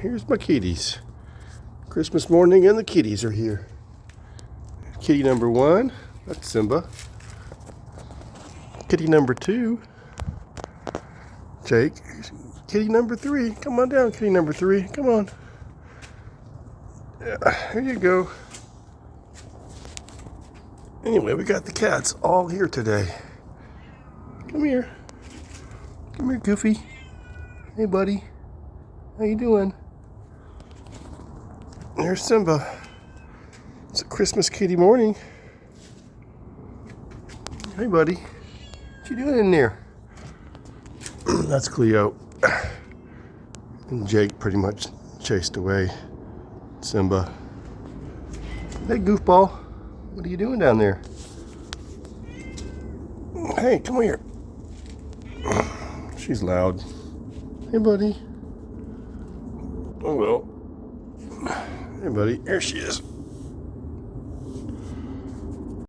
Here's my kitties. Christmas morning and the kitties are here. Kitty number 1, that's Simba. Kitty number 2, Jake. Kitty number 3, come on down, kitty number 3, come on. Yeah, here you go. Anyway, we got the cats all here today. Come here. Come here, Goofy. Hey, buddy. How you doing? There's Simba. It's a Christmas kitty morning. Hey, buddy. What you doing in there? That's Cleo. And Jake pretty much chased away Simba. Hey, goofball. What are you doing down there? Hey, come here. She's loud. Hey, buddy. Oh, well. Hey, buddy. Here she is.